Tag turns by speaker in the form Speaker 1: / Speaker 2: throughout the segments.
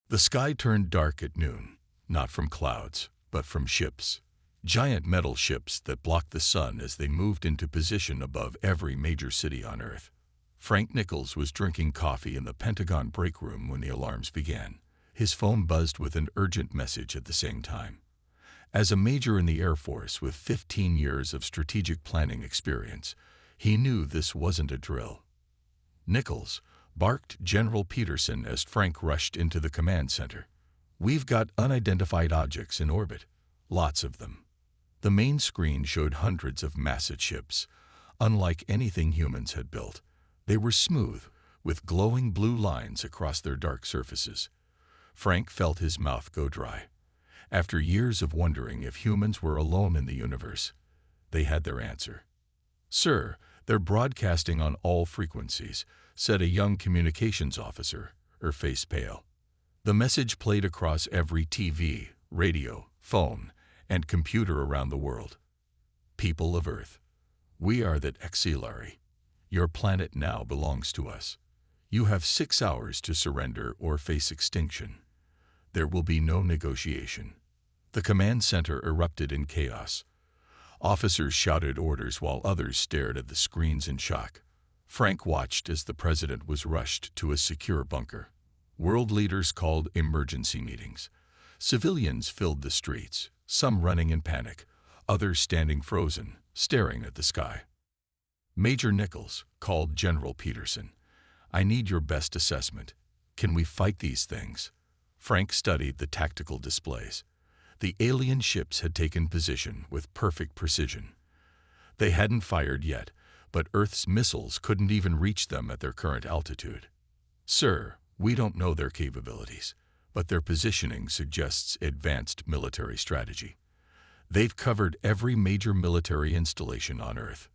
Speaker 1: The sky turned dark at noon, not from clouds, but from ships. Giant metal ships that blocked the sun as they moved into position above every major city on Earth. Frank Nichols was drinking coffee in the Pentagon break room when the alarms began. His phone buzzed with an urgent message at the same time. As a major in the Air Force with 15 years of strategic planning experience, he knew this wasn't a drill. "Nichols," barked General Peterson as Frank rushed into the command center. "We've got unidentified objects in orbit. Lots of them." The main screen showed hundreds of massive ships. Unlike anything humans had built, they were smooth, with glowing blue lines across their dark surfaces. Frank felt his mouth go dry. After years of wondering if humans were alone in the universe, they had their answer. "Sir, they're broadcasting on all frequencies," said a young communications officer, her face pale. The message played across every TV, radio, phone, and computer around the world. "People of Earth, we are the HFY. Your planet now belongs to us. You have 6 hours to surrender or face extinction. There will be no negotiation." The command center erupted in chaos. Officers shouted orders while others stared at the screens in shock. Frank watched as the president was rushed to a secure bunker. World leaders called emergency meetings. Civilians filled the streets, some running in panic, others standing frozen, staring at the sky. "Major Nichols," called General Peterson, "I need your best assessment. Can we fight these things?" Frank studied the tactical displays. The alien ships had taken position with perfect precision. They hadn't fired yet, but Earth's missiles couldn't even reach them at their current altitude. "Sir, we don't know their capabilities, but their positioning suggests advanced military strategy. They've covered every major military installation on Earth."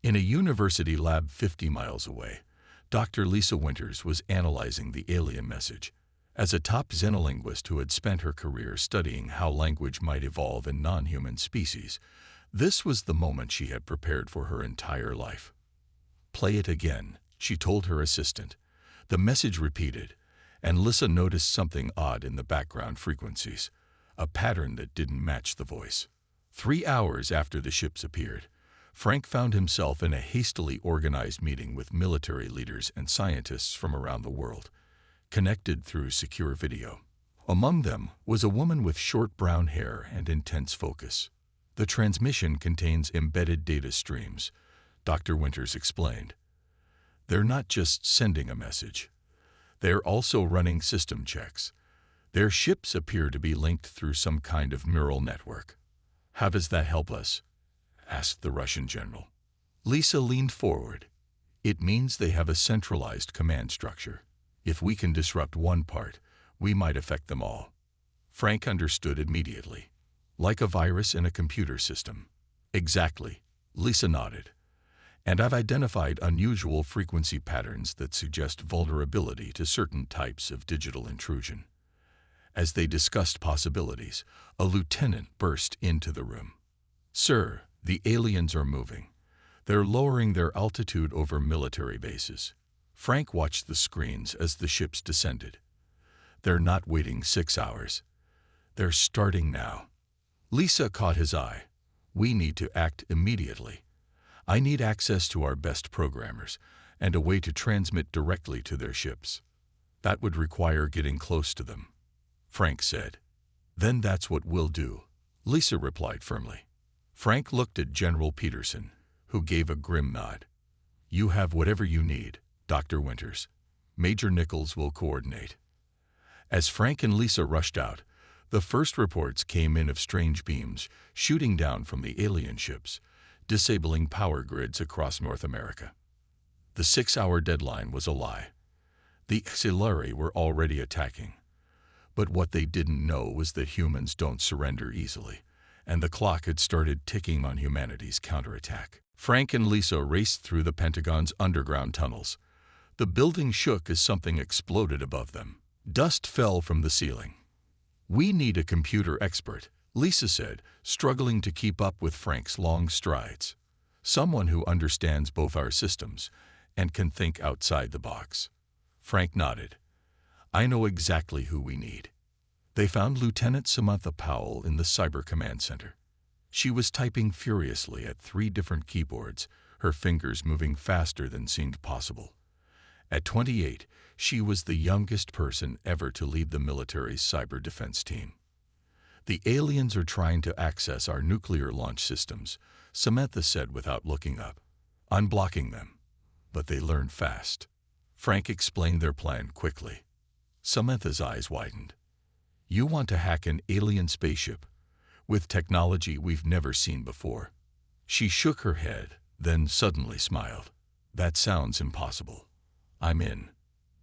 Speaker 1: In a university lab 50 miles away, Dr. Lisa Winters was analyzing the alien message. As a top xenolinguist who had spent her career studying how language might evolve in non-human species, this was the moment she had prepared for her entire life. "Play it again," she told her assistant. The message repeated, and Lisa noticed something odd in the background frequencies, a pattern that didn't match the voice. 3 hours after the ships appeared, Frank found himself in a hastily organized meeting with military leaders and scientists from around the world, connected through secure video. Among them was a woman with short brown hair and intense focus. "The transmission contains embedded data streams," Dr. Winters explained. "They're not just sending a message. They're also running system checks. Their ships appear to be linked through some kind of neural network." "How does that help us?" asked the Russian general. Lisa leaned forward. "It means they have a centralized command structure. If we can disrupt one part, we might affect them all." Frank understood immediately. "Like a virus in a computer system." "Exactly," Lisa nodded. "And I've identified unusual frequency patterns that suggest vulnerability to certain types of digital intrusion." As they discussed possibilities, a lieutenant burst into the room. "Sir, the aliens are moving. They're lowering their altitude over military bases." Frank watched the screens as the ships descended. "They're not waiting 6 hours. They're starting now." Lisa caught his eye. "We need to act immediately. I need access to our best programmers and a way to transmit directly to their ships." "That would require getting close to them," Frank said. "Then that's what we'll do," Lisa replied firmly. Frank looked at General Peterson, who gave a grim nod. "You have whatever you need, Dr. Winters. Major Nichols will coordinate." As Frank and Lisa rushed out, the first reports came in of strange beams shooting down from the alien ships, disabling power grids across North America. The 6-hour deadline was a lie. The HFY were already attacking. But what they didn't know was that humans don't surrender easily, and the clock had started ticking on humanity's counterattack. Frank and Lisa raced through the Pentagon's underground tunnels. The building shook as something exploded above them. Dust fell from the ceiling. "We need a computer expert," Lisa said, struggling to keep up with Frank's long strides. "Someone who understands both our systems and can think outside the box." Frank nodded. I know exactly who we need. They found Lieutenant Samantha Powell in the Cyber Command Center. She was typing furiously at 3 different keyboards, her fingers moving faster than seemed possible. At 28, she was the youngest person ever to lead the military's cyber defense team. The aliens are trying to access our nuclear launch systems, Samantha said without looking up. I'm blocking them. But they learn fast. Frank explained their plan quickly. Samantha's eyes widened. You want to hack an alien spaceship with technology we've never seen before? She shook her head, then suddenly smiled. That sounds impossible. I'm in.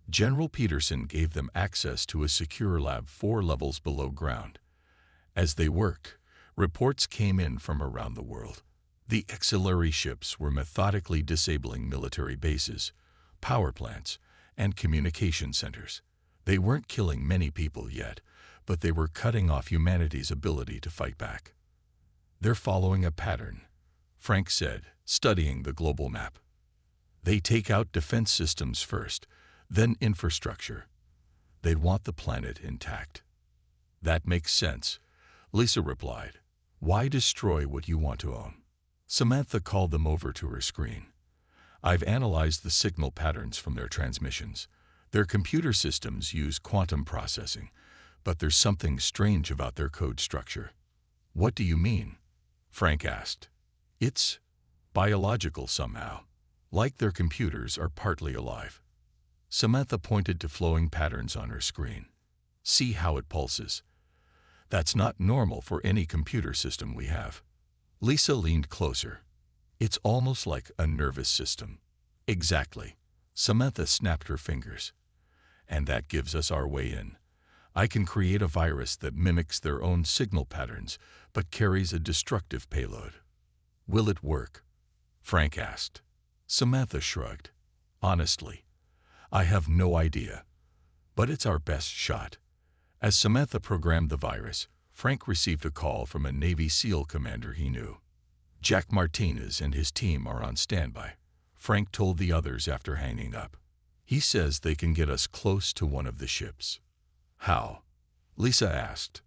Speaker 1: General Peterson gave them access to a secure lab 4 levels below ground. As they worked, reports came in from around the world. The auxiliary ships were methodically disabling military bases, power plants, and communication centers. They weren't killing many people yet, but they were cutting off humanity's ability to fight back. They're following a pattern, Frank said, studying the global map. They take out defense systems first, then infrastructure. They'd want the planet intact. That makes sense, Lisa replied. Why destroy what you want to own? Samantha called them over to her screen. I've analyzed the signal patterns from their transmissions. Their computer systems use quantum processing, but there's something strange about their code structure. What do you mean? Frank asked. It's biological somehow, like their computers are partly alive. Samantha pointed to flowing patterns on her screen. See how it pulses. That's not normal for any computer system we have. Lisa leaned closer. It's almost like a nervous system. Exactly. Samantha snapped her fingers. And that gives us our way in. I can create a virus that mimics their own signal patterns, but carries a destructive payload. Will it work? Frank asked. Samantha shrugged. Honestly, I have no idea. But it's our best shot. As Samantha programmed the virus, Frank received a call from a Navy SEAL commander he knew. Jack Martinez and his team are on standby, Frank told the others after hanging up. He says they can get us close to one of the ships. How? Lisa asked.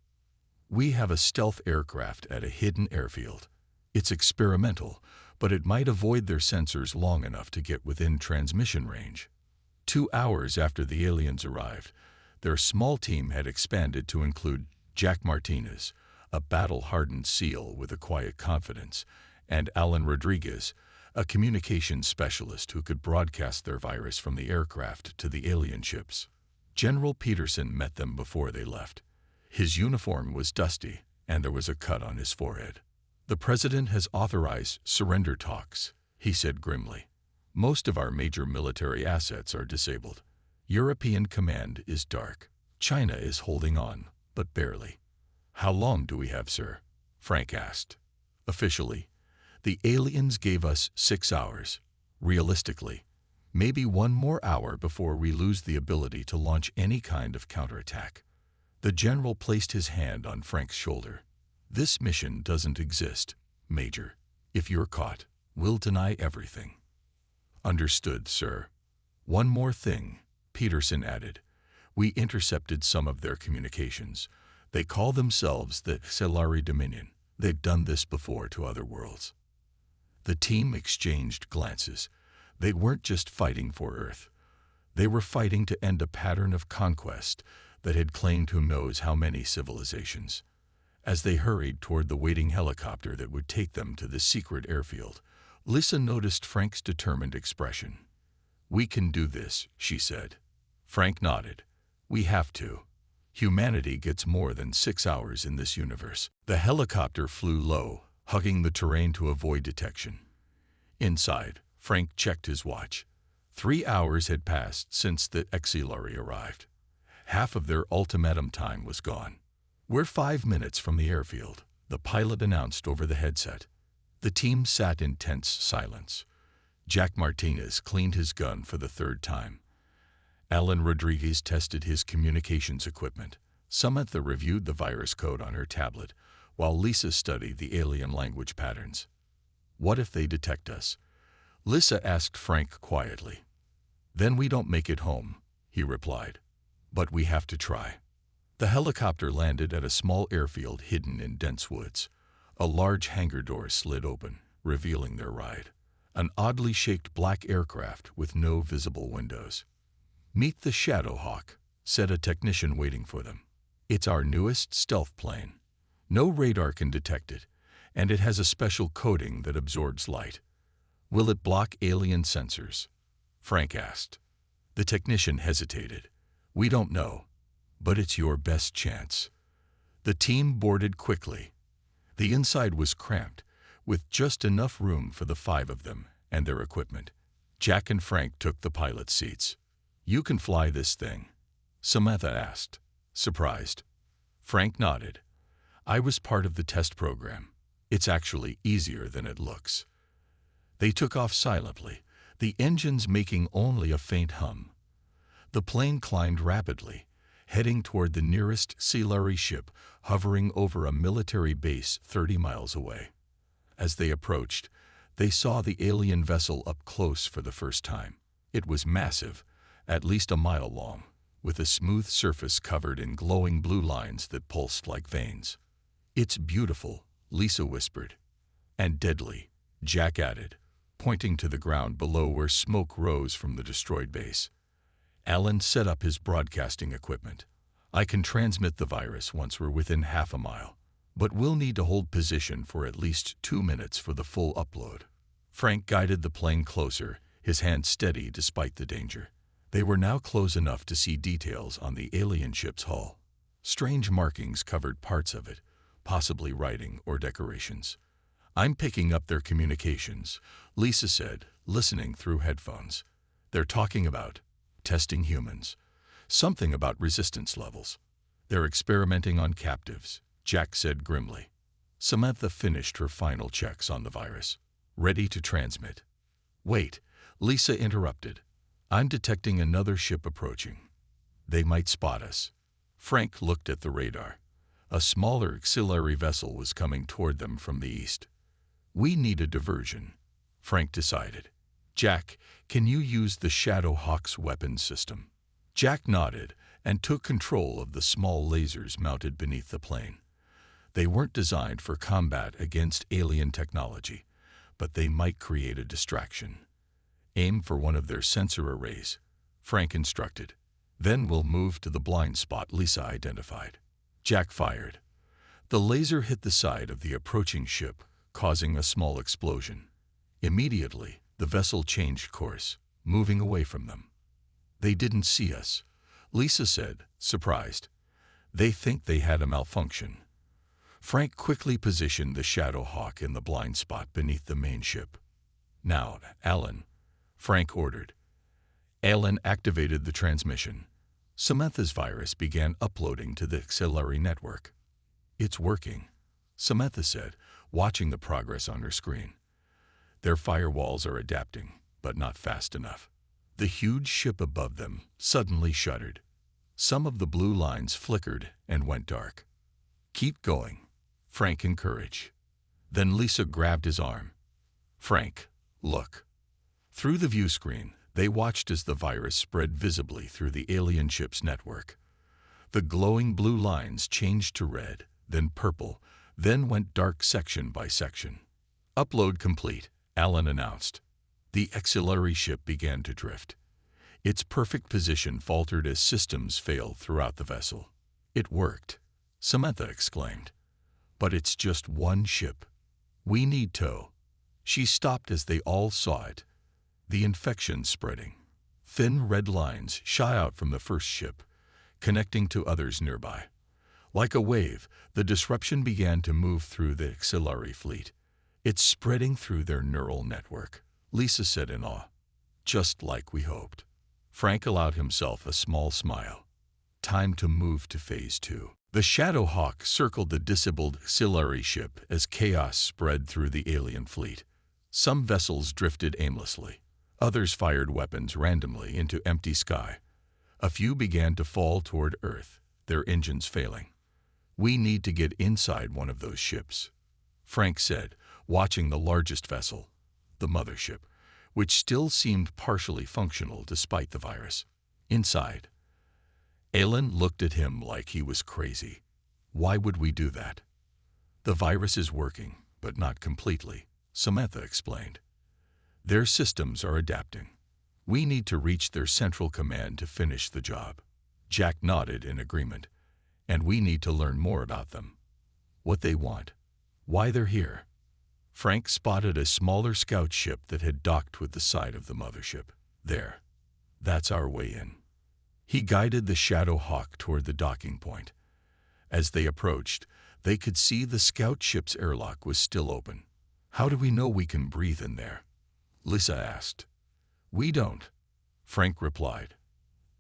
Speaker 1: We have a stealth aircraft at a hidden airfield. It's experimental, but it might avoid their sensors long enough to get within transmission range. 2 hours after the aliens arrived, their small team had expanded to include Jack Martinez, a battle-hardened SEAL with a quiet confidence, and Alan Rodriguez, a communications specialist who could broadcast their virus from the aircraft to the alien ships. General Peterson met them before they left. His uniform was dusty, and there was a cut on his forehead. The president has authorized surrender talks, he said grimly. Most of our major military assets are disabled. European command is dark. China is holding on, but barely. How long do we have, sir? Frank asked. Officially, the aliens gave us 6 hours. Realistically, maybe 1 more hour before we lose the ability to launch any kind of counterattack. The general placed his hand on Frank's shoulder. This mission doesn't exist, Major. If you're caught, we'll deny everything. Understood, sir. One more thing, Peterson added. We intercepted some of their communications. They call themselves the Stellari Dominion. They've done this before to other worlds. The team exchanged glances. They weren't just fighting for Earth. They were fighting to end a pattern of conquest that had claimed who knows how many civilizations. As they hurried toward the waiting helicopter that would take them to the secret airfield, Lisa noticed Frank's determined expression. We can do this, she said. Frank nodded. We have to. Humanity gets more than 6 hours in this universe. The helicopter flew low, hugging the terrain to avoid detection. Inside, Frank checked his watch. 3 hours had passed since the auxiliary arrived. Half of their ultimatum time was gone. We're 5 minutes from the airfield, the pilot announced over the headset. The team sat in tense silence. Jack Martinez cleaned his gun for the 3rd time. Alan Rodriguez tested his communications equipment. Samantha reviewed the virus code on her tablet, while Lisa studied the alien language patterns. What if they detect us? Lisa asked Frank quietly. Then we don't make it home, he replied. But we have to try. The helicopter landed at a small airfield hidden in dense woods. A large hangar door slid open, revealing their ride. An oddly shaped black aircraft with no visible windows. "Meet the Shadowhawk," said a technician waiting for them. "It's our newest stealth plane. No radar can detect it, and it has a special coating that absorbs light." "Will it block alien sensors?" Frank asked. The technician hesitated. "We don't know, but it's your best chance." The team boarded quickly. The inside was cramped, with just enough room for the 5 of them and their equipment. Jack and Frank took the pilot seats. "You can fly this thing?" Samantha asked, surprised. Frank nodded. "I was part of the test program. It's actually easier than it looks." They took off silently, the engines making only a faint hum. The plane climbed rapidly, heading toward the nearest Silari ship hovering over a military base 30 miles away. As they approached, they saw the alien vessel up close for the first time. It was massive, at least a mile long, with a smooth surface covered in glowing blue lines that pulsed like veins. "It's beautiful," Lisa whispered. "And deadly," Jack added, pointing to the ground below where smoke rose from the destroyed base. Alan set up his broadcasting equipment. "I can transmit the virus once we're within half a mile, but we'll need to hold position for at least 2 minutes for the full upload." Frank guided the plane closer, his hand steady despite the danger. They were now close enough to see details on the alien ship's hull. Strange markings covered parts of it, possibly writing or decorations. "I'm picking up their communications," Lisa said, listening through headphones. "They're talking about testing humans. Something about resistance levels. They're experimenting on captives," Jack said grimly. Samantha finished her final checks on the virus. "Ready to transmit." "Wait," Lisa interrupted. "I'm detecting another ship approaching. They might spot us." Frank looked at the radar. A smaller auxiliary vessel was coming toward them from the east. "We need a diversion," Frank decided. "Jack, can you use the Shadowhawk's weapons system?" Jack nodded and took control of the small lasers mounted beneath the plane. They weren't designed for combat against alien technology, but they might create a distraction. "Aim for one of their sensor arrays," Frank instructed. "Then we'll move to the blind spot Lisa identified." Jack fired. The laser hit the side of the approaching ship, causing a small explosion. Immediately, the vessel changed course, moving away from them. "They didn't see us," Lisa said, surprised. "They think they had a malfunction." Frank quickly positioned the Shadowhawk in the blind spot beneath the main ship. "Now, Alan," Frank ordered. Alan activated the transmission. Samantha's virus began uploading to the auxiliary network. "It's working," Samantha said, watching the progress on her screen. "Their firewalls are adapting, but not fast enough." The huge ship above them suddenly shuddered. Some of the blue lines flickered and went dark. "Keep going," Frank encouraged. Then Lisa grabbed his arm. "Frank, look." Through the view screen, they watched as the virus spread visibly through the alien ship's network. The glowing blue lines changed to red, then purple, then went dark section by section. "Upload complete," Alan announced. The auxiliary ship began to drift. Its perfect position faltered as systems failed throughout the vessel. "It worked," Samantha exclaimed. "But it's just one ship. We need tow." She stopped as they all saw it. The infection spreading. Thin red lines shot out from the first ship, connecting to others nearby. Like a wave, the disruption began to move through the auxiliary fleet. "It's spreading through their neural network," Lisa said in awe. "Just like we hoped." Frank allowed himself a small smile. Time to move to Phase 2. The Shadowhawk circled the disabled auxiliary ship as chaos spread through the alien fleet. Some vessels drifted aimlessly. Others fired weapons randomly into empty sky. A few began to fall toward Earth, their engines failing. "We need to get inside one of those ships," Frank said, watching the largest vessel, the mothership, which still seemed partially functional despite the virus. Inside, Alan looked at him like he was crazy. Why would we do that? The virus is working, but not completely, Samantha explained. Their systems are adapting. We need to reach their central command to finish the job. Jack nodded in agreement. And we need to learn more about them. What they want. Why they're here. Frank spotted a smaller scout ship that had docked with the side of the mothership. There. That's our way in. He guided the Shadow Hawk toward the docking point. As they approached, they could see the scout ship's airlock was still open. How do we know we can breathe in there? Lisa asked. We don't, Frank replied.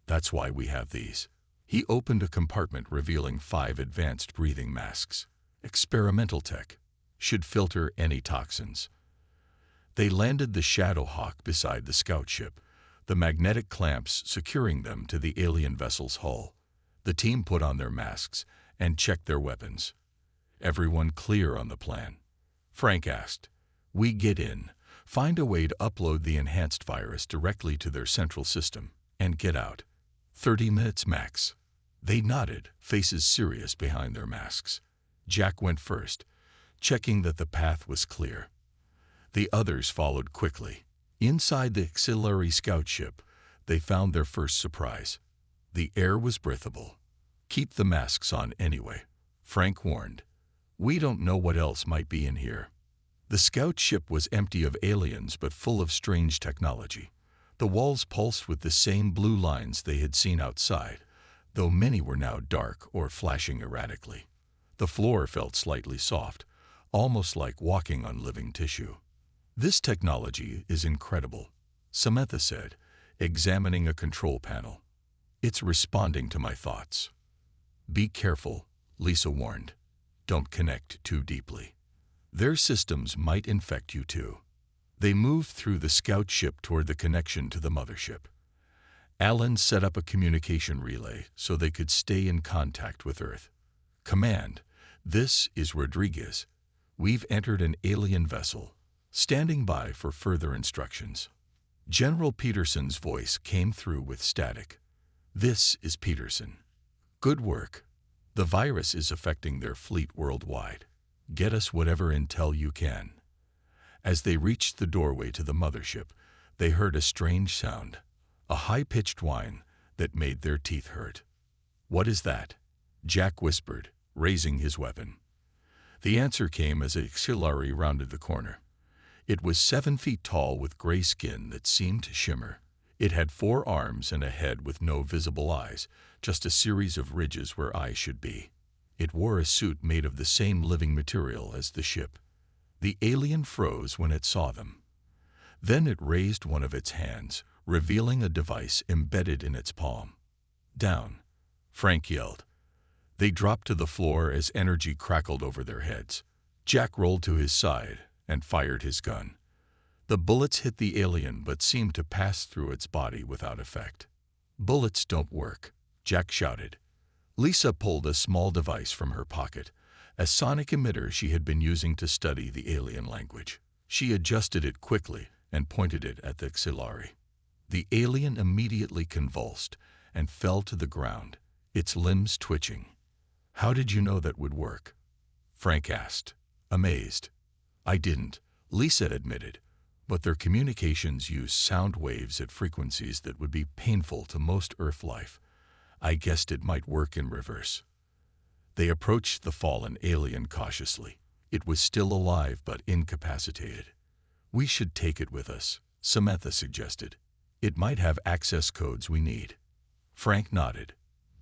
Speaker 1: That's why we have these. He opened a compartment revealing 5 advanced breathing masks. Experimental tech. Should filter any toxins. They landed the Shadow Hawk beside the scout ship, the magnetic clamps securing them to the alien vessel's hull. The team put on their masks and checked their weapons. Everyone clear on the plan? Frank asked. We get in, find a way to upload the enhanced virus directly to their central system, and get out. 30 minutes max. They nodded, faces serious behind their masks. Jack went first, checking that the path was clear. The others followed quickly. Inside the auxiliary scout ship, they found their first surprise. The air was breathable. Keep the masks on anyway, Frank warned. We don't know what else might be in here. The scout ship was empty of aliens but full of strange technology. The walls pulsed with the same blue lines they had seen outside, though many were now dark or flashing erratically. The floor felt slightly soft, almost like walking on living tissue. This technology is incredible, Samantha said, examining a control panel. It's responding to my thoughts. Be careful, Lisa warned. Don't connect too deeply. Their systems might infect you too. They moved through the scout ship toward the connection to the mothership. Alan set up a communication relay so they could stay in contact with Earth. Command, this is Rodriguez. We've entered an alien vessel. Standing by for further instructions. General Peterson's voice came through with static. This is Peterson. Good work. The virus is affecting their fleet worldwide. Get us whatever intel you can. As they reached the doorway to the mothership, they heard a strange sound, a high-pitched whine that made their teeth hurt. What is that? Jack whispered, raising his weapon. The answer came as auxiliary rounded the corner. It was 7 feet tall with gray skin that seemed to shimmer. It had 4 arms and a head with no visible eyes, just a series of ridges where eyes should be. It wore a suit made of the same living material as the ship. The alien froze when it saw them. Then it raised one of its hands, revealing a device embedded in its palm. Down, Frank yelled. They dropped to the floor as energy crackled over their heads. Jack rolled to his side and fired his gun. The bullets hit the alien but seemed to pass through its body without effect. Bullets don't work, Jack shouted. Lisa pulled a small device from her pocket, a sonic emitter she had been using to study the alien language. She adjusted it quickly and pointed it at the auxiliary. The alien immediately convulsed and fell to the ground, its limbs twitching. How did you know that would work? Frank asked, amazed. I didn't, Lisa admitted, but their communications use sound waves at frequencies that would be painful to most Earth life. I guessed it might work in reverse. They approached the fallen alien cautiously. It was still alive but incapacitated. We should take it with us, Samantha suggested. It might have access codes we need. Frank nodded.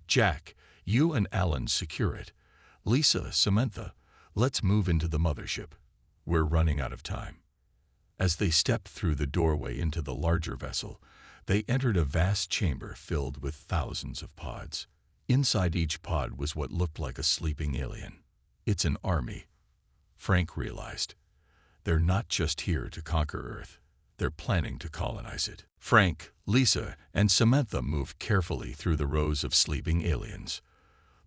Speaker 1: Jack, you and Alan secure it. Lisa, Samantha, let's move into the mothership. We're running out of time. As they stepped through the doorway into the larger vessel, they entered a vast chamber filled with thousands of pods. Inside each pod was what looked like a sleeping alien. It's an army, Frank realized. They're not just here to conquer Earth. They're planning to colonize it. Frank, Lisa, and Samantha moved carefully through the rows of sleeping aliens.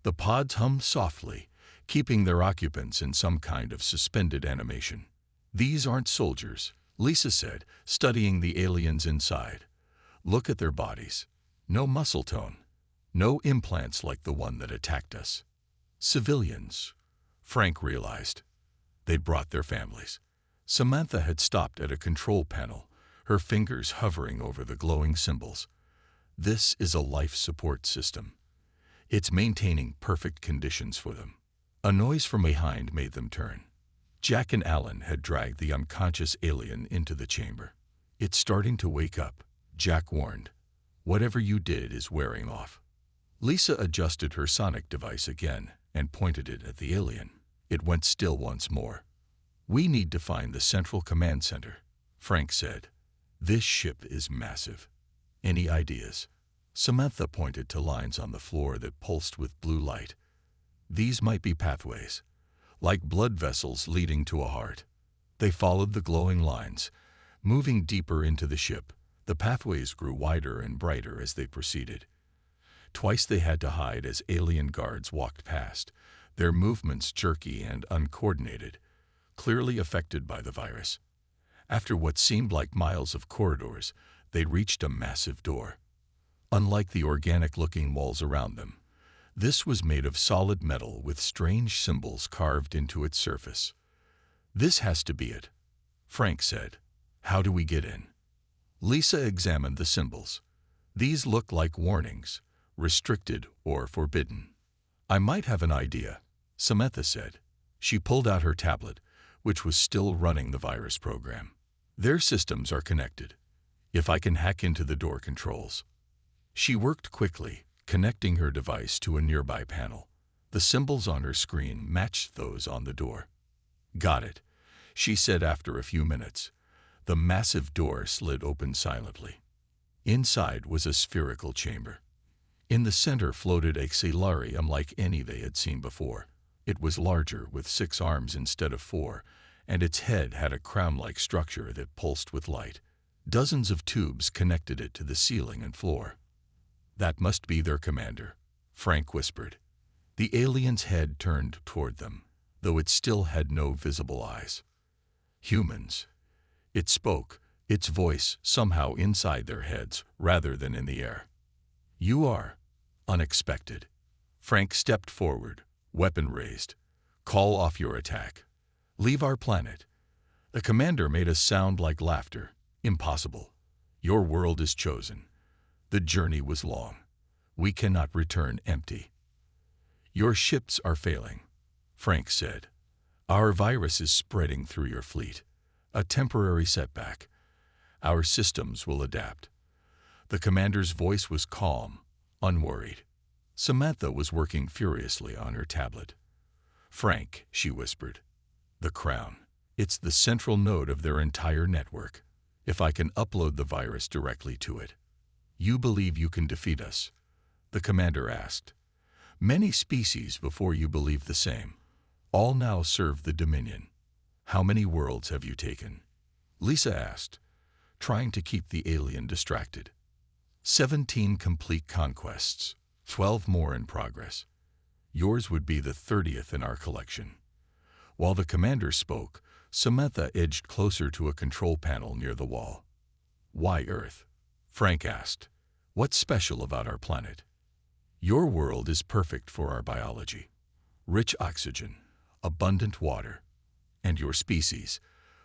Speaker 1: The pods hummed softly, keeping their occupants in some kind of suspended animation. These aren't soldiers, Lisa said, studying the aliens inside. Look at their bodies. No muscle tone. No implants like the one that attacked us. Civilians, Frank realized. They'd brought their families. Samantha had stopped at a control panel, her fingers hovering over the glowing symbols. This is a life support system. It's maintaining perfect conditions for them. A noise from behind made them turn. Jack and Alan had dragged the unconscious alien into the chamber. It's starting to wake up, Jack warned. Whatever you did is wearing off. Lisa adjusted her sonic device again and pointed it at the alien. It went still once more. We need to find the central command center, Frank said. This ship is massive. Any ideas? Samantha pointed to lines on the floor that pulsed with blue light. These might be pathways, like blood vessels leading to a heart. They followed the glowing lines, moving deeper into the ship. The pathways grew wider and brighter as they proceeded. Twice they had to hide as alien guards walked past, their movements jerky and uncoordinated, clearly affected by the virus. After what seemed like miles of corridors, they reached a massive door. Unlike the organic-looking walls around them, this was made of solid metal with strange symbols carved into its surface. This has to be it, Frank said. How do we get in? Lisa examined the symbols. These look like warnings, restricted or forbidden. I might have an idea, Samantha said. She pulled out her tablet, which was still running the virus program. Their systems are connected. If I can hack into the door controls. She worked quickly, connecting her device to a nearby panel. The symbols on her screen matched those on the door. Got it, she said after a few minutes. The massive door slid open silently. Inside was a spherical chamber. In the center floated a Xilari unlike any they had seen before. It was larger, with 6 arms instead of 4, and its head had a crown-like structure that pulsed with light. Dozens of tubes connected it to the ceiling and floor. That must be their commander, Frank whispered. The alien's head turned toward them, though it still had no visible eyes. Humans. It spoke, its voice somehow inside their heads rather than in the air. You are unexpected. Frank stepped forward, weapon raised. Call off your attack. Leave our planet. The commander made a sound like laughter. Impossible. Your world is chosen. The journey was long. We cannot return empty. Your ships are failing, Frank said. Our virus is spreading through your fleet. A temporary setback. Our systems will adapt. The commander's voice was calm, unworried. Samantha was working furiously on her tablet. Frank, she whispered. The crown. It's the central node of their entire network. If I can upload the virus directly to it. You believe you can defeat us? The commander asked. Many species before you believed the same. All now serve the Dominion. How many worlds have you taken? Lisa asked, trying to keep the alien distracted. 17 complete conquests, 12 more in progress. Yours would be the 30th in our collection. While the commander spoke, Samantha edged closer to a control panel near the wall. Why Earth? Frank asked. What's special about our planet? Your world is perfect for our biology. Rich oxygen, abundant water. And your species.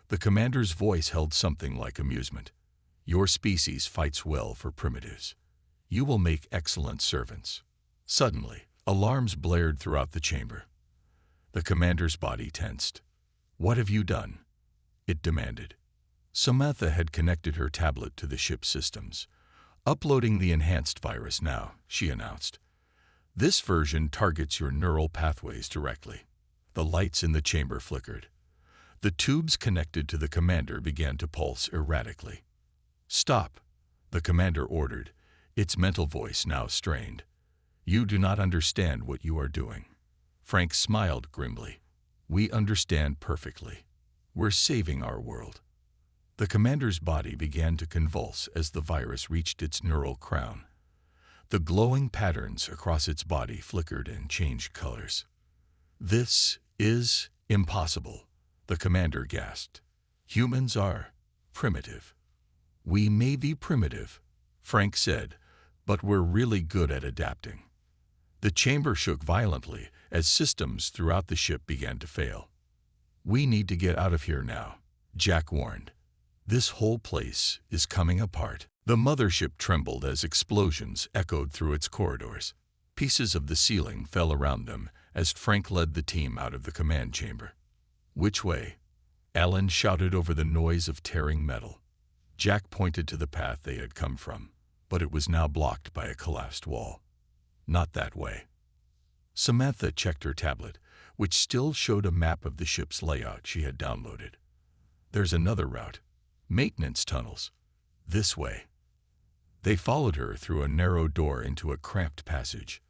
Speaker 1: The commander's voice held something like amusement. Your species fights well for primitives. You will make excellent servants. Suddenly, alarms blared throughout the chamber. The commander's body tensed. What have you done? It demanded. Samantha had connected her tablet to the ship's systems. Uploading the enhanced virus now, she announced. This version targets your neural pathways directly. The lights in the chamber flickered. The tubes connected to the commander began to pulse erratically. Stop, the commander ordered, its mental voice now strained. You do not understand what you are doing. Frank smiled grimly. We understand perfectly. We're saving our world. The commander's body began to convulse as the virus reached its neural crown. The glowing patterns across its body flickered and changed colors. This is impossible, the commander gasped. Humans are primitive. We may be primitive, Frank said, but we're really good at adapting. The chamber shook violently as systems throughout the ship began to fail. We need to get out of here now, Jack warned. This whole place is coming apart. The mothership trembled as explosions echoed through its corridors. Pieces of the ceiling fell around them as Frank led the team out of the command chamber. Which way? Alan shouted over the noise of tearing metal. Jack pointed to the path they had come from, but it was now blocked by a collapsed wall. Not that way. Samantha checked her tablet, which still showed a map of the ship's layout she had downloaded. There's another route. Maintenance tunnels. This way. They followed her through a narrow door into a cramped passage.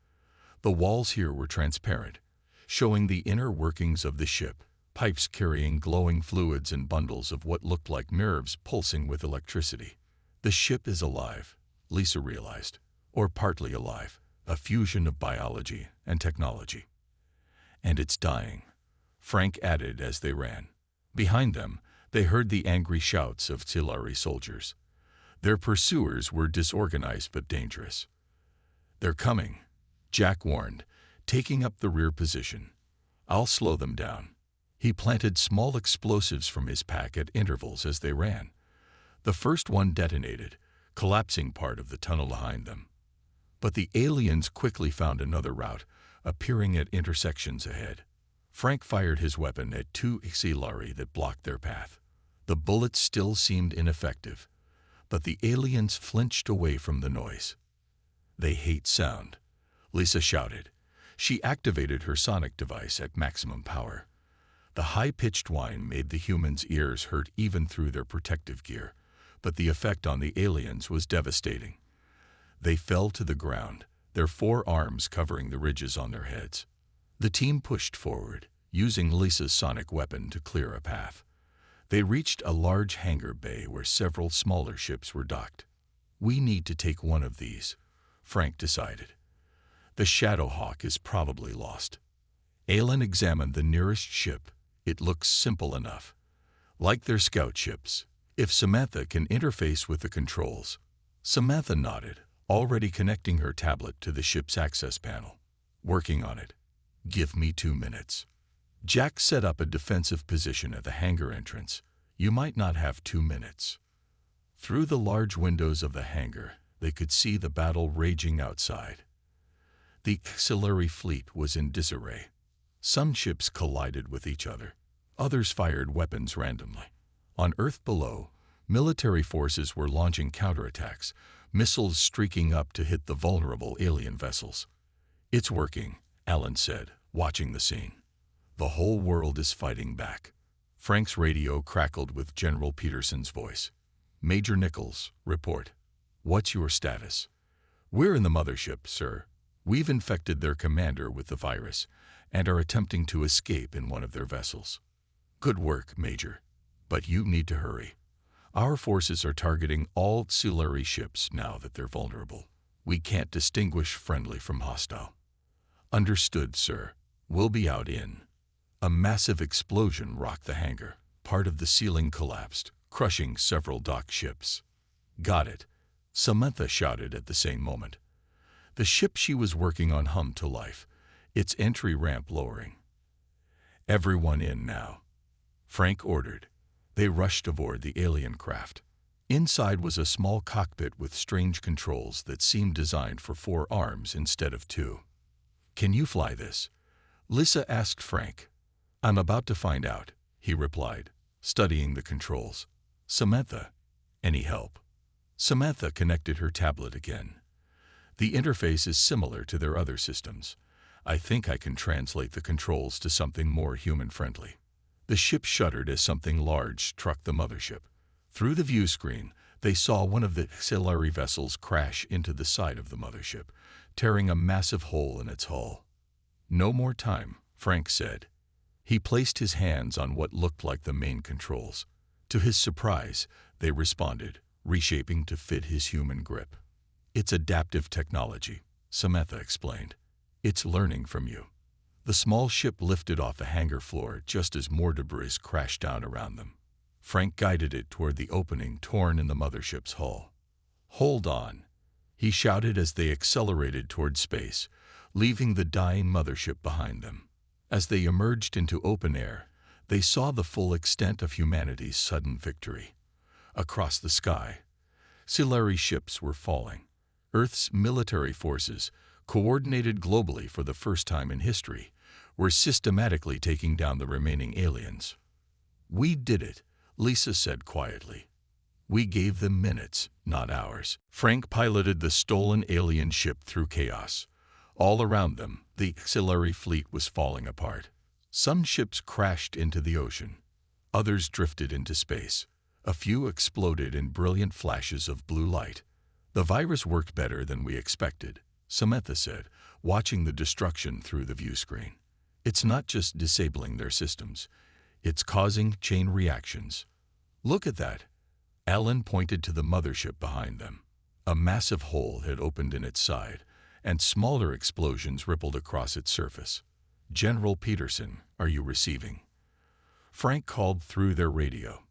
Speaker 1: The walls here were transparent, showing the inner workings of the ship, pipes carrying glowing fluids and bundles of what looked like nerves pulsing with electricity. The ship is alive, Lisa realized, or partly alive, a fusion of biology and technology. And it's dying, Frank added as they ran. Behind them, they heard the angry shouts of Silari soldiers. Their pursuers were disorganized but dangerous. They're coming, Jack warned, taking up the rear position. I'll slow them down. He planted small explosives from his pack at intervals as they ran. The first one detonated, collapsing part of the tunnel behind them. But the aliens quickly found another route, appearing at intersections ahead. Frank fired his weapon at two Silari that blocked their path. The bullets still seemed ineffective, but the aliens flinched away from the noise. They hate sound, Lisa shouted. She activated her sonic device at maximum power. The high-pitched whine made the humans' ears hurt even through their protective gear, but the effect on the aliens was devastating. They fell to the ground, their four arms covering the ridges on their heads. The team pushed forward, using Lisa's sonic weapon to clear a path. They reached a large hangar bay where several smaller ships were docked. We need to take one of these, Frank decided. The Shadowhawk is probably lost. Alan examined the nearest ship. It looks simple enough. Like their scout ships, if Samantha can interface with the controls. Samantha nodded, already connecting her tablet to the ship's access panel. Working on it. Give me 2 minutes. Jack set up a defensive position at the hangar entrance. You might not have 2 minutes. Through the large windows of the hangar, they could see the battle raging outside. The auxiliary fleet was in disarray. Some ships collided with each other. Others fired weapons randomly. On Earth below, military forces were launching counterattacks, missiles streaking up to hit the vulnerable alien vessels. It's working, Alan said, watching the scene. The whole world is fighting back. Frank's radio crackled with General Peterson's voice. Major Nichols, report. What's your status? We're in the mothership, sir. We've infected their commander with the virus and are attempting to escape in one of their vessels. Good work, Major. But you need to hurry. Our forces are targeting all auxiliary ships now that they're vulnerable. We can't distinguish friendly from hostile. Understood, sir. We'll be out in. A massive explosion rocked the hangar. Part of the ceiling collapsed, crushing several docked ships. Got it, Samantha shouted at the same moment. The ship she was working on hummed to life, its entry ramp lowering. Everyone in now, Frank ordered. They rushed aboard the alien craft. Inside was a small cockpit with strange controls that seemed designed for 4 arms instead of 2. Can you fly this? Lisa asked Frank. I'm about to find out, he replied, studying the controls. Samantha, any help? Samantha connected her tablet again. The interface is similar to their other systems. I think I can translate the controls to something more human-friendly. The ship shuddered as something large struck the mothership. Through the view screen, they saw one of the auxiliary vessels crash into the side of the mothership, tearing a massive hole in its hull. No more time, Frank said. He placed his hands on what looked like the main controls. To his surprise, they responded, reshaping to fit his human grip. It's adaptive technology, Samantha explained. It's learning from you. The small ship lifted off the hangar floor just as more debris crashed down around them. Frank guided it toward the opening torn in the mothership's hull. Hold on. he shouted as they accelerated toward space, leaving the dying mothership behind them. As they emerged into open air, they saw the full extent of humanity's sudden victory. Across the sky, Silari ships were falling. Earth's military forces, coordinated globally for the first time in history, were systematically taking down the remaining aliens. "We did it," Lisa said quietly. "We gave them minutes, not hours." Frank piloted the stolen alien ship through chaos. All around them, the auxiliary fleet was falling apart. Some ships crashed into the ocean. Others drifted into space. A few exploded in brilliant flashes of blue light. "The virus worked better than we expected," Samantha said, watching the destruction through the view screen. "It's not just disabling their systems. It's causing chain reactions. Look at that." Alan pointed to the mothership behind them. A massive hole had opened in its side, and smaller explosions rippled across its surface. "General Peterson, are you receiving?" Frank called through their radio.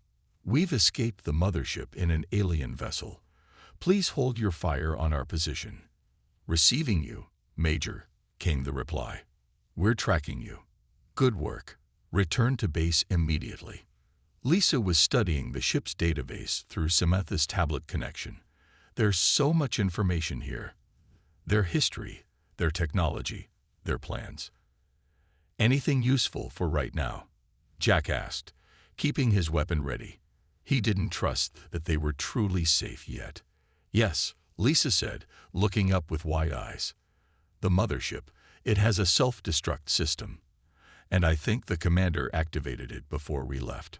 Speaker 1: "We've escaped the mothership in an alien vessel. Please hold your fire on our position." "Receiving you, Major," came the reply. "We're tracking you. Good work. Return to base immediately." Lisa was studying the ship's database through Samantha's tablet connection. "There's so much information here. Their history, their technology, their plans." "Anything useful for right now?" Jack asked, keeping his weapon ready. He didn't trust that they were truly safe yet. "Yes," Lisa said, looking up with wide eyes. "The mothership, it has a self-destruct system, and I think the commander activated it before we left."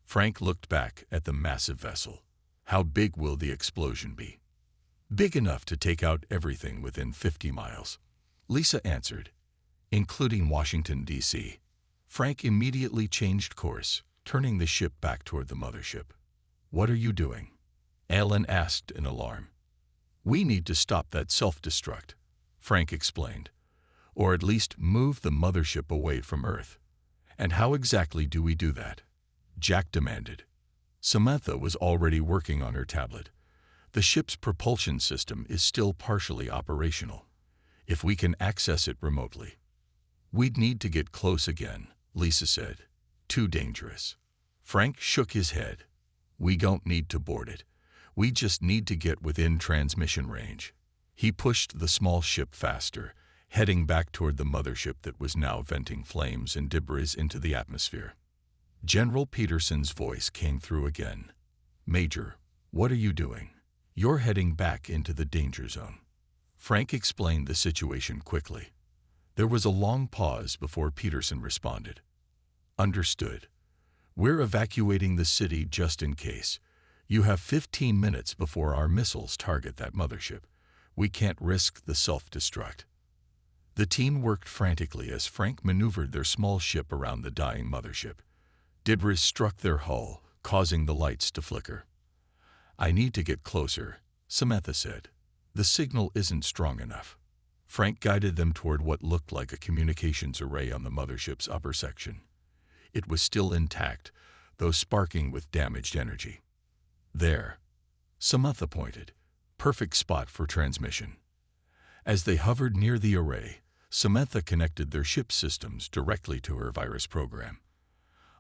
Speaker 1: Frank looked back at the massive vessel. "How big will the explosion be?" "Big enough to take out everything within 50 miles. Lisa answered, "Including Washington, D.C. Frank immediately changed course, turning the ship back toward the mothership. "What are you doing?" Alan asked in alarm. "We need to stop that self-destruct," Frank explained, "or at least move the mothership away from Earth." "And how exactly do we do that?" Jack demanded. Samantha was already working on her tablet. "The ship's propulsion system is still partially operational. If we can access it remotely." "We'd need to get close again," Lisa said. "Too dangerous." Frank shook his head. "We don't need to board it. We just need to get within transmission range." He pushed the small ship faster, heading back toward the mothership that was now venting flames and debris into the atmosphere. General Peterson's voice came through again. "Major, what are you doing?" "You're heading back into the danger zone." Frank explained the situation quickly. There was a long pause before Peterson responded. "Understood. We're evacuating the city just in case. You have 15 minutes before our missiles target that mothership. We can't risk the self-destruct." The team worked frantically as Frank maneuvered their small ship around the dying mothership. Debris struck their hull, causing the lights to flicker. "I need to get closer," Samantha said. "The signal isn't strong enough." Frank guided them toward what looked like a communications array on the mothership's upper section. It was still intact, though sparking with damaged energy. "There," Samantha pointed. "Perfect spot for transmission." As they hovered near the array, Samantha connected their ship systems directly to her virus program.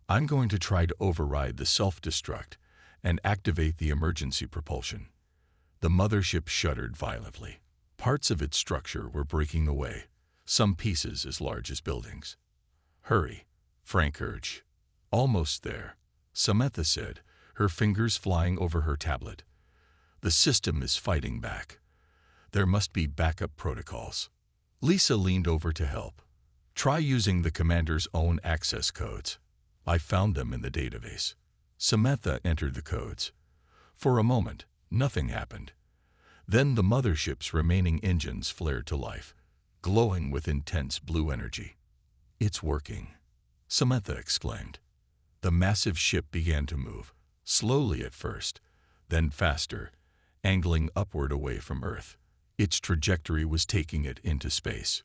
Speaker 1: "I'm going to try to override the self-destruct and activate the emergency propulsion." The mothership shuddered violently. Parts of its structure were breaking away, some pieces as large as buildings. "Hurry," Frank urged. "Almost there," Samantha said, her fingers flying over her tablet. "The system is fighting back. There must be backup protocols." Lisa leaned over to help. "Try using the commander's own access codes. I found them in the database." Samantha entered the codes. For a moment, nothing happened. Then the mothership's remaining engines flared to life, glowing with intense blue energy. "It's working," Samantha exclaimed. The massive ship began to move, slowly at first, then faster, angling upward away from Earth. Its trajectory was taking it into space.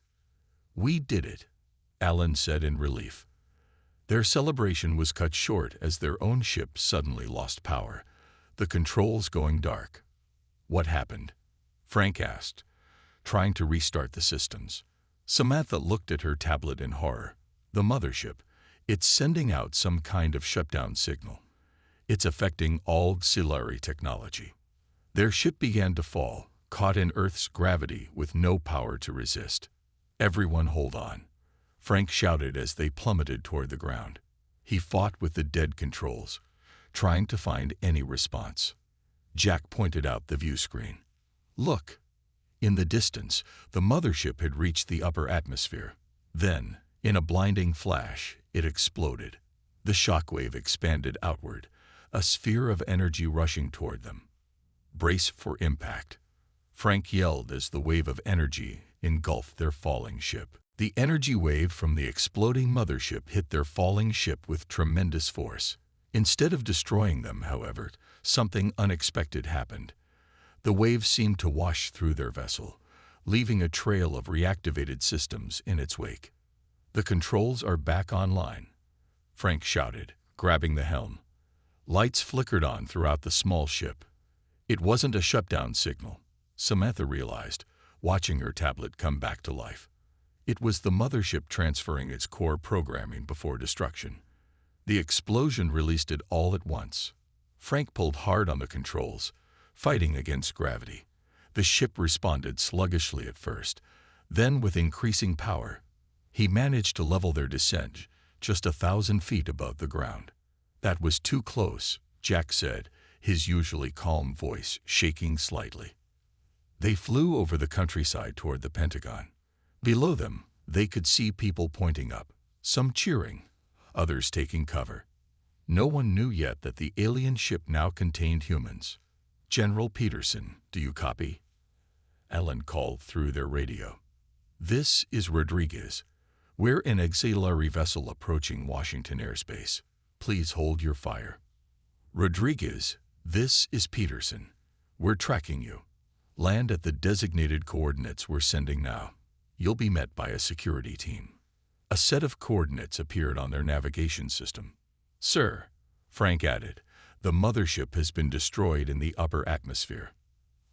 Speaker 1: "We did it," Alan said in relief. Their celebration was cut short as their own ship suddenly lost power, the controls going dark. "What happened?" Frank asked, trying to restart the systems. Samantha looked at her tablet in horror. The mothership. It's sending out some kind of shutdown signal. It's affecting all auxiliary technology. Their ship began to fall, caught in Earth's gravity with no power to resist. Everyone hold on, Frank shouted as they plummeted toward the ground. He fought with the dead controls, trying to find any response. Jack pointed out the view screen. Look! In the distance, the mothership had reached the upper atmosphere. Then, in a blinding flash, it exploded. The shockwave expanded outward, a sphere of energy rushing toward them. Brace for impact, Frank yelled as the wave of energy engulfed their falling ship. The energy wave from the exploding mothership hit their falling ship with tremendous force. Instead of destroying them, however, something unexpected happened. The wave seemed to wash through their vessel, leaving a trail of reactivated systems in its wake. The controls are back online, Frank shouted, grabbing the helm. Lights flickered on throughout the small ship. It wasn't a shutdown signal, Samantha realized, watching her tablet come back to life. It was the mothership transferring its core programming before destruction. The explosion released it all at once. Frank pulled hard on the controls, fighting against gravity. The ship responded sluggishly at first, then with increasing power. He managed to level their descent just 1,000 feet above the ground. That was too close, Jack said, his usually calm voice shaking slightly. They flew over the countryside toward the Pentagon. Below them, they could see people pointing up, some cheering, others taking cover. No one knew yet that the alien ship now contained humans. General Peterson, do you copy? Ellen called through their radio. This is Rodriguez. We're an auxiliary vessel approaching Washington airspace. Please hold your fire. Rodriguez, this is Peterson. We're tracking you. Land at the designated coordinates we're sending now. You'll be met by a security team. A set of coordinates appeared on their navigation system. Sir, Frank added, the mothership has been destroyed in the upper atmosphere.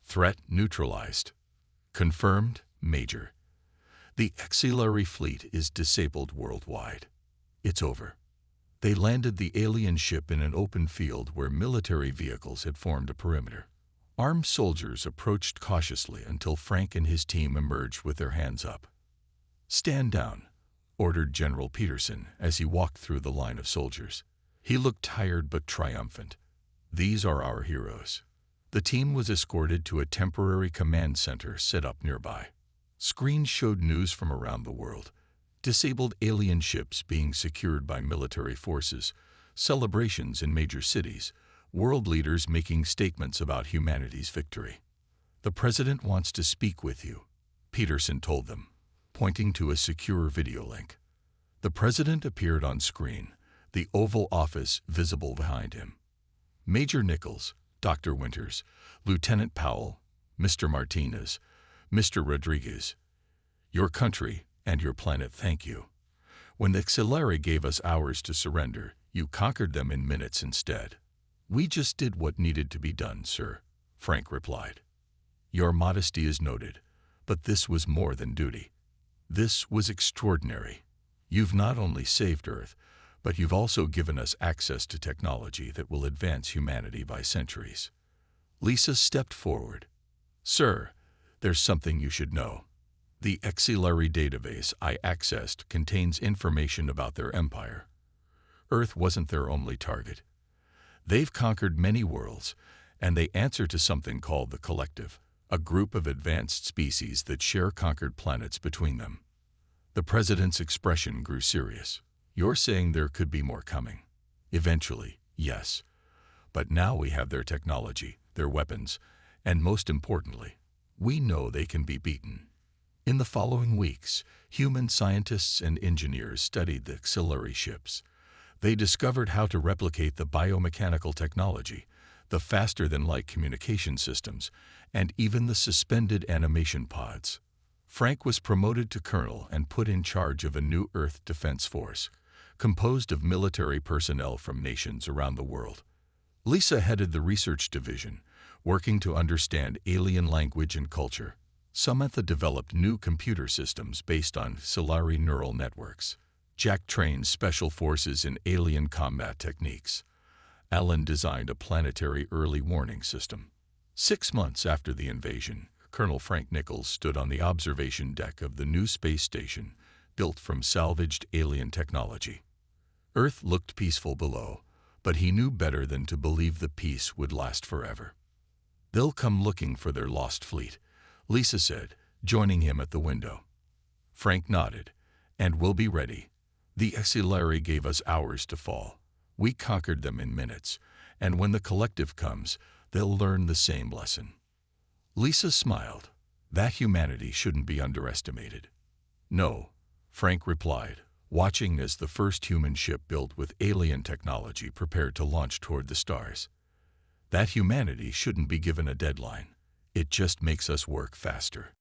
Speaker 1: Threat neutralized. Confirmed, Major. The auxiliary fleet is disabled worldwide. It's over. They landed the alien ship in an open field where military vehicles had formed a perimeter. Armed soldiers approached cautiously until Frank and his team emerged with their hands up. Stand down, ordered General Peterson as he walked through the line of soldiers. He looked tired but triumphant. These are our heroes. The team was escorted to a temporary command center set up nearby. Screens showed news from around the world. Disabled alien ships being secured by military forces, celebrations in major cities, world leaders making statements about humanity's victory. The president wants to speak with you, Peterson told them, pointing to a secure video link. The president appeared on screen, the Oval Office visible behind him. Major Nichols, Dr. Winters, Lieutenant Powell, Mr. Martinez, Mr. Rodriguez, your country and your planet thank you. When the auxiliary gave us hours to surrender, you conquered them in minutes instead. We just did what needed to be done, sir, Frank replied. Your modesty is noted, but this was more than duty. This was extraordinary. You've not only saved Earth, but you've also given us access to technology that will advance humanity by centuries. Lisa stepped forward. Sir, there's something you should know. The auxiliary database I accessed contains information about their empire. Earth wasn't their only target. They've conquered many worlds, and they answer to something called the Collective, a group of advanced species that share conquered planets between them. The president's expression grew serious. You're saying there could be more coming? Eventually, yes. But now we have their technology, their weapons, and most importantly, we know they can be beaten. In the following weeks, human scientists and engineers studied the auxiliary ships. They discovered how to replicate the biomechanical technology, the faster-than-light communication systems, and even the suspended animation pods. Frank was promoted to colonel and put in charge of a new Earth Defense Force, composed of military personnel from nations around the world. Lisa headed the research division, working to understand alien language and culture. Samantha developed new computer systems based on Solari neural networks. Jack trained special forces in alien combat techniques. Alan designed a planetary early warning system. 6 months after the invasion, Colonel Frank Nichols stood on the observation deck of the new space station, built from salvaged alien technology. Earth looked peaceful below, but he knew better than to believe the peace would last forever. "They'll come looking for their lost fleet," Lisa said, joining him at the window. Frank nodded. "And we'll be ready. The Exilari gave us hours to fall. We conquered them in minutes, and when the collective comes, they'll learn the same lesson." Lisa smiled. "That humanity shouldn't be underestimated." "No," Frank replied, watching as the first human ship built with alien technology prepared to launch toward the stars. "That humanity shouldn't be given a deadline. It just makes us work faster."